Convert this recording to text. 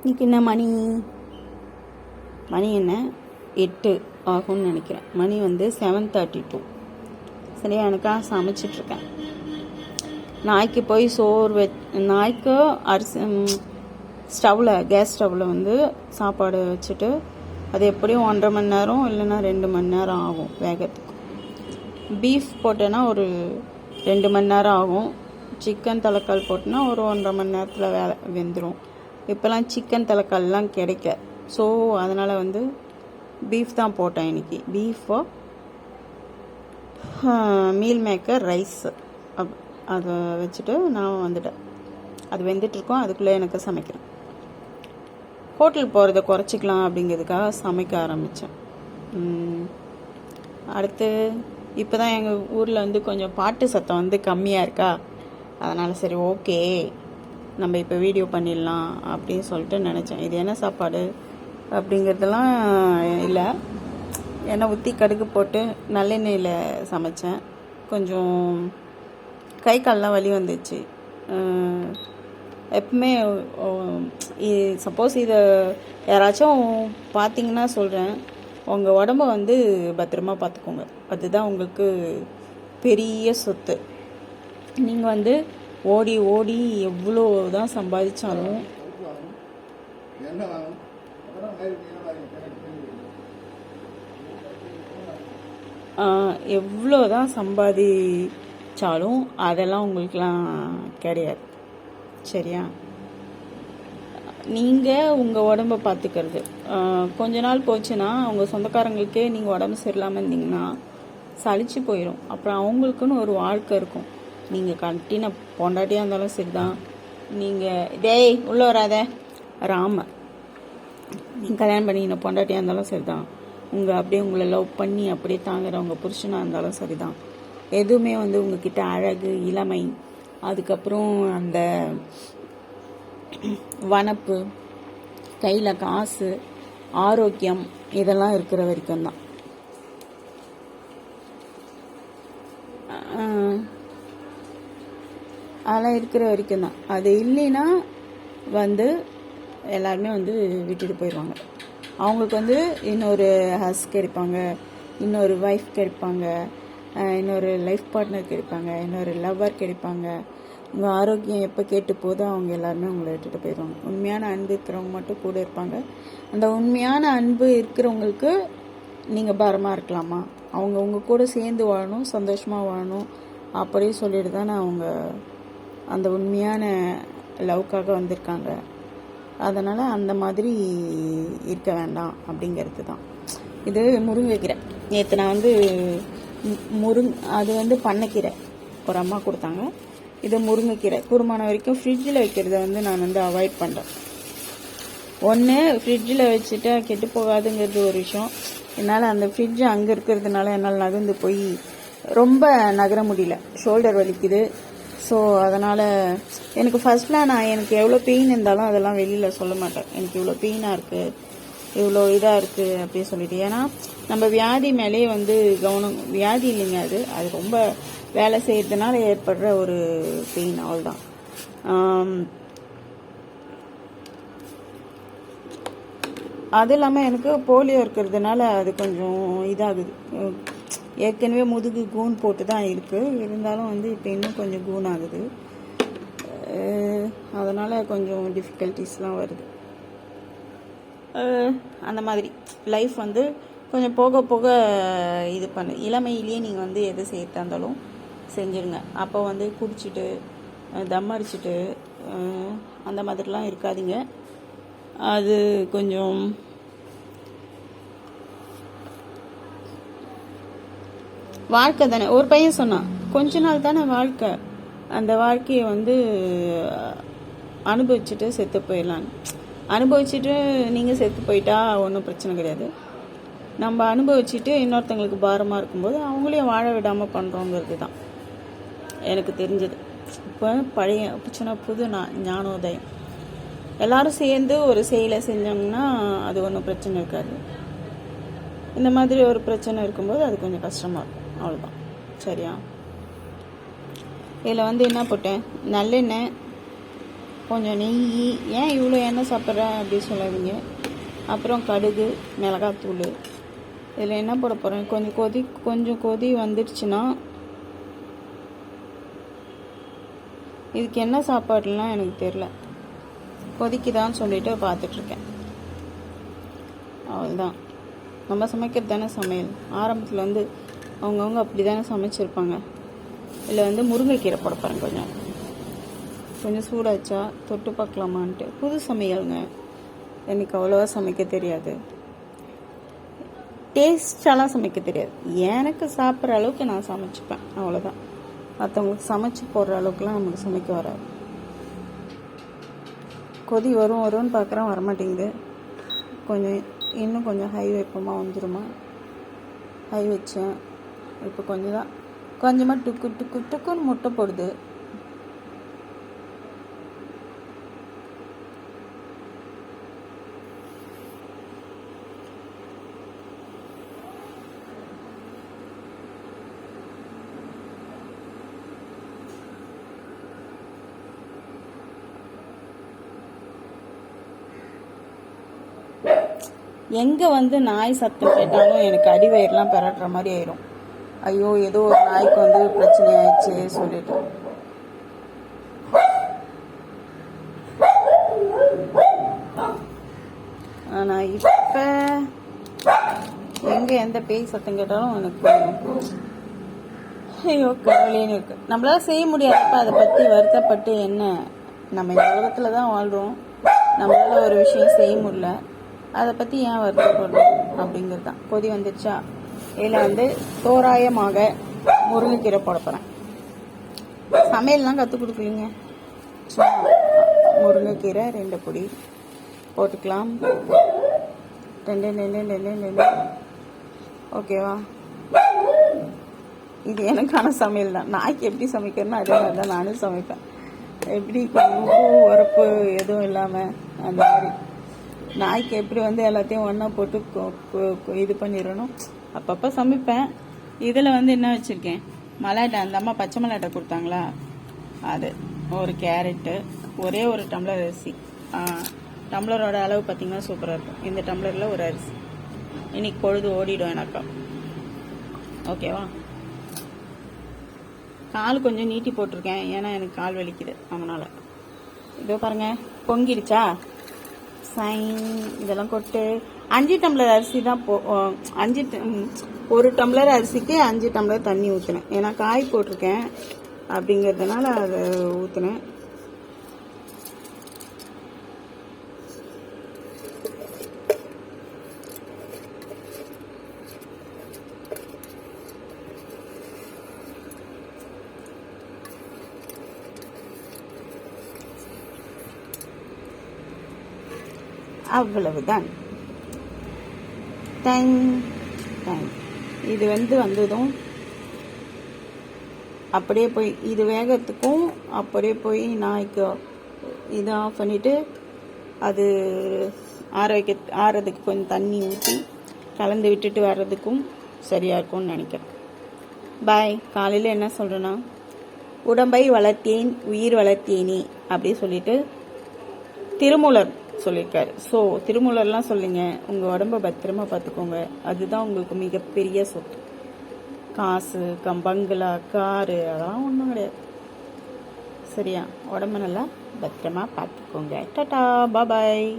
இன்றைக்கி என்ன மணி என்ன 8 ஆகும்னு நினைக்கிறேன். மணி வந்து 7:32. சரியா, எனக்காக சமைச்சிட்ருக்கேன். நாய்க்கு போய் சோறு நாய்க்கு அரிசி கேஸ் ஸ்டவ்வில் வந்து சாப்பாடு வச்சுட்டு அது எப்படியும் 1.5 மணி நேரம் இல்லைன்னா 2 மணி நேரம் ஆகும் வேகத்துக்கு. பீஃப் போட்டேன்னா ஒரு 2 மணி நேரம் ஆகும். சிக்கன் தலைக்கால் போட்டோன்னா ஒரு 1.5 மணி நேரத்தில் வெந்துடும். இப்போல்லாம் சிக்கன் தலைக்கால்லாம் கிடைக்க, ஸோ அதனால் வந்து பீஃப் தான் போட்டேன் இன்றைக்கி. பீஃபோ மீல் மேக்கர் ரைஸ் அதை வச்சுட்டு நான் வந்துட்டேன். அது வெந்துட்டுருக்கோம், அதுக்குள்ளே எனக்கு சமைக்கிறேன். ஹோட்டல் போகிறத குறைச்சிக்கலாம் அப்படிங்கிறதுக்காக சமைக்க ஆரம்பித்தேன். அடுத்து இப்போ தான் எங்கள் ஊரில் வந்து கொஞ்சம் பாட்டு சத்தம் வந்து கம்மியாக இருக்கா, அதனால் சரி ஓகே நம்ம இப்போ வீடியோ பண்ணிடலாம் அப்படின்னு சொல்லிட்டு நினச்சேன். இது என்ன சாப்பாடு அப்படிங்கிறதெல்லாம் இல்லை, எண்ணெய் ஊற்றி கடுகு போட்டு நல்லெண்ணெயில் சமைச்சேன். கொஞ்சம் கை கால்லாம் வலி வந்துச்சு. எப்பவுமே சப்போஸ் இதை யாராச்சும் பார்த்தீங்கன்னா சொல்கிறேன், உங்கள் உடம்ப வந்து பத்திரமா பார்த்துக்கோங்க. அதுதான் உங்களுக்கு பெரிய சொத்து. நீங்கள் வந்து ஓடி ஓடி எவ்வளோ தான் சம்பாதிச்சாலும் அதெல்லாம் உங்களுக்கெல்லாம் கிடையாது. சரியா, நீங்கள் உங்கள் உடம்பை பார்த்துக்கிறது கொஞ்ச நாள் போச்சுன்னா உங்கள் சொந்தக்காரங்களுக்கே நீங்கள் உடம்பு சரியில்லாமல் இருந்தீங்கன்னா சலிச்சு போயிடும். அப்புறம் அவங்களுக்குன்னு ஒரு வாழ்க்கை இருக்கும். நீங்கள் கட்டின பொண்டாட்டியாக இருந்தாலும் சரி தான், நீங்கள் டேய் உள்ளே வராத நீங்கள் கல்யாணம் பண்ணிக்கின பொண்டாட்டியாக இருந்தாலும் சரி தான், அப்படியே உங்களை லவ் பண்ணி அப்படியே தாங்குறவங்க புருஷனாக இருந்தாலும் சரி தான், எதுவுமே வந்து உங்ககிட்ட அழகு, இளமை, அதுக்கப்புறம் அந்த வனப்பு, கையில் காசு, ஆரோக்கியம், இதெல்லாம் இருக்கிற வரைக்கும் தான். அதெல்லாம் இருக்கிற வரைக்கும் தான். அது இல்லைன்னா வந்து எல்லாருமே வந்து விட்டுட்டு போயிடுவாங்க. அவங்களுக்கு வந்து இன்னொரு ஹஸ் கிடைப்பாங்க, இன்னொரு ஒய்ஃப் கிடைப்பாங்க, இன்னொரு லைஃப் பார்ட்னர் கிடைப்பாங்க, இன்னொரு லவ்வர் கிடைப்பாங்க. உங்கள் ஆரோக்கியம் எப்போ கேட்டு போதோ அவங்க எல்லாருமே உங்களை விட்டுட்டு போயிடுவாங்க. உண்மையான அன்பு இருக்கிறவங்க மட்டும் கூட இருப்பாங்க. அந்த உண்மையான அன்பு இருக்கிறவங்களுக்கு நீங்கள் பாரமாக இருக்கலாமா? அவங்க உங்கள் கூட சேர்ந்து வாழணும், சந்தோஷமாக வாழணும் அப்படியே சொல்லிட்டு தானே அவங்க அந்த உண்மையான லவ்க்காக வந்திருக்காங்க. அதனால் அந்த மாதிரி இருக்க வேண்டாம் அப்படிங்கிறது தான். இது முருங்கைக்கீரை. நேற்று நான் வந்து அது வந்து பண்ணைக்கீரை ஒரு அம்மா கொடுத்தாங்க. இது முருங்கைக்கீரை கூடுமான வரைக்கும் ஃப்ரிட்ஜில் வைக்கிறத வந்து நான் வந்து அவாய்ட் பண்ணுறேன். ஒன்று ஃப்ரிட்ஜில் வச்சுட்டா கெட்டு போகாதுங்கிறது ஒரு விஷயம். என்னால் அந்த ஃப்ரிட்ஜு அங்கே இருக்கிறதுனால என்னால் நகர்ந்து போய் ரொம்ப நகர முடியல, ஷோல்டர் வலிக்குது. ஸோ அதனால் எனக்கு ஃபஸ்ட்லாம் எனக்கு எவ்வளோ பெயின் இருந்தாலும் அதெல்லாம் வெளியில் சொல்ல மாட்டேன். எனக்கு இவ்வளோ பெயினாக இருக்குது, இவ்வளோ இதாக இருக்குது அப்படின்னு சொல்லிட்டு. ஏன்னா நம்ம வியாதி மேலே வந்து கவனம், வியாதி இல்லைங்க, அது ரொம்ப வேலை செய்கிறதுனால ஏற்படுற ஒரு பெயின், அவ்வளோதான். அது இல்லாமல் எனக்கு போலியோ இருக்கிறதுனால அது கொஞ்சம் இதாகுது. ஏற்கனவே முதுகு கூன் போட்டு தான் இருக்குது, இருந்தாலும் வந்து இப்போ இன்னும் கொஞ்சம் கூன் ஆகுது. அதனால் கொஞ்சம் டிஃபிகல்ட்டிஸ்லாம் வருது. அந்த மாதிரி லைஃப் வந்து கொஞ்சம் போக போக இது பண்ணு. இளமையிலேயே நீங்கள் வந்து எது செய்யறதா இருந்தாலும் செஞ்சிடுங்க. அப்போ வந்து குடிச்சிட்டு தம் அடிச்சுட்டு அந்த மாதிரிலாம் இருக்காதீங்க. அது கொஞ்சம் வாழ்க்கை தானே. ஒரு பையன் சொன்னான், கொஞ்ச நாள் தானே வாழ்க்கை, அந்த வாழ்க்கையை வந்து அனுபவிச்சுட்டு செத்து போயிடலான்னு. அனுபவிச்சுட்டு நீங்கள் செத்து போயிட்டா ஒன்றும் பிரச்சனை கிடையாது. நம்ம அனுபவிச்சுட்டு இன்னொருத்தங்களுக்கு பாரமாக இருக்கும்போது அவங்களையும் வாழ விடாமல் பண்ணுறோங்கிறது தான் எனக்கு தெரிஞ்சது. இப்போ பழைய சின்ன புது ஞானோதயம். எல்லாரும் சேர்ந்து ஒரு செயலை செஞ்சோம்னா அது ஒன்றும் பிரச்சனை இருக்காது. இந்த மாதிரி ஒரு பிரச்சனை இருக்கும்போது அது கொஞ்சம் கஷ்டமாக இருக்கும், அவ்வளோதான். சரியா, இதில் வந்து என்ன போட்டேன், நல்லெண்ணெய், கொஞ்சம் நெய். ஏன் இவ்வளோ எண்ணெய் சாப்பிட்றேன் அப்படி சொல்லாதீங்க. அப்புறம் கடுகு, மிளகாத்தூள். இதில் என்ன போட போகிறேன், கொஞ்சம் கொதி வந்துடுச்சுன்னா இதுக்கு என்ன சாப்பாடுலாம் எனக்கு தெரில, கொதிக்குதான்னு சொல்லிட்டு பார்த்துட்ருக்கேன். அவ்வளோதான். நம்ம சமைக்கிறது தானே சமையல். ஆரம்பத்தில் வந்து அவங்கவுங்க அப்படி தானே சமைச்சிருப்பாங்க. இதில் வந்து முருங்கைக்கீரை போட போகிறேன். கொஞ்சம் சூடாச்சா தொட்டு பார்க்கலாமான்ட்டு. புது சமையலுங்க, எனக்கு அவ்வளோவா சமைக்க தெரியாது, டேஸ்டாலாம் சமைக்க தெரியாது. எனக்கு சாப்பிட்ற அளவுக்கு நான் சமைச்சிப்பேன், அவ்வளோதான். மற்றவங்களுக்கு சமைச்சு போடுற அளவுக்குலாம் நமக்கு சமைக்க வராது. கொதி வரும்னு பார்க்குறேன், வரமாட்டேங்குது. இன்னும் கொஞ்சம் ஹை வைப்போமா, வந்துடுமா. ஹை வச்சேன். இப்போ கொஞ்சமாக டுக்குன்னு முட்டை போடுது. எங்கே வந்து நாய் சத்தம் கேட்டாலும் எனக்கு அடிவயிறுலாம் பெறட்டுற மாதிரி ஆயிடும். ஐயோ, ஏதோ ஒரு நாய்க்கு வந்து பிரச்சனை ஆயிடுச்சு சொல்லிட்டு. ஆனால் இப்போ எங்கே எந்த பேய் சத்தம் கேட்டாலும் எனக்கு ஐயோ கவலைன்னு இருக்கு. நம்மளால செய்ய முடியாதப்ப அதை பற்றி வருத்தப்பட்டு என்ன, நம்ம இந்த உலகத்தில் தான் வாழ்கிறோம், நம்மளால ஒரு விஷயம் செய்ய முடியல, அதை பற்றி ஏன் வருத்தப்படணும் அப்படிங்கிறது தான். கொதி வந்துடுச்சா, இதில் வந்து தோராயமாக முருங்கைக்கீரை போட போகிறேன். சமையல்லாம் கற்றுக் கொடுக்கலீங்க, முருங்கைக்கீரை 2 பொடி போட்டுக்கலாம். 2 ஓகேவா. இது எனக்கான சமையல் தான். நாய்க்கு எப்படி சமைக்கிறேன்னா அதே மாதிரி தான் நானும் சமைப்பேன். எப்படி உப்பு உரப்பு எதுவும் இல்லாமல் அந்த மாதிரி. நாய்க்கு எப்படி வந்து எல்லாத்தையும் ஒன்றா போட்டு இது பண்ணிடணும், அப்பப்போ சமைப்பேன். இதில் வந்து என்ன வச்சுருக்கேன், மலாட்டை. அந்த அம்மா பச்சை மலாட்டை கொடுத்தாங்களா, அது ஒரு கேரட்டு, ஒரே ஒரு டம்ளர் அரிசி. டம்ளரோட அளவு பார்த்திங்கன்னா சூப்பராக இருக்கும். இந்த டம்ளரில் ஒரு அரிசி. இன்னைக்கு பொழுது ஓடிடும் எனக்கா. ஓகேவா. கால் கொஞ்சம் நீட்டி போட்டிருக்கேன், ஏன்னா எனக்கு கால் வலிக்குது அதனால். இதோ பாருங்கள், பொங்கிடுச்சா. இதெல்லாம் கொட்டு. 5 டம்ளர் அரிசி தான் ஒரு டம்ளர் அரிசிக்கு 5 டம்ளர் தண்ணி ஊற்றினேன். ஏன்னா காய் போட்டிருக்கேன் அப்படிங்கிறதுனால அதை ஊற்றினேன். அவ்வளவுதான். இது வந்ததும் அப்படியே போய் இது வேகத்துக்கும் அப்படியே போய் நாய்க்கு இதை ஆஃப் பண்ணிவிட்டு அது ஆறதுக்கு கொஞ்சம் தண்ணி ஊற்றி கலந்து விட்டுட்டு வர்றதுக்கும் சரியாக இருக்கும்னு நினைக்கிறேன். பாய். காலையில் என்ன சொல்கிறேன்னா, உடம்பை வளர்த்தேன் உயிர் வளர்த்தேனே அப்படி சொல்லிட்டு திருமூலர் சொல்லியிருக்காரு. ஸோ திருமூலர்லாம் சொல்லுங்க, உங்கள் உடம்பை பத்திரமா பார்த்துக்கோங்க. அதுதான் உங்களுக்கு மிகப்பெரிய சொத்து. காசு, பங்களா, காரு அதெல்லாம் ஒன்றும் கிடையாது. சரியா. உடம்பை நல்லா பத்திரமா பார்த்துக்கோங்க. டாடா, பாய்.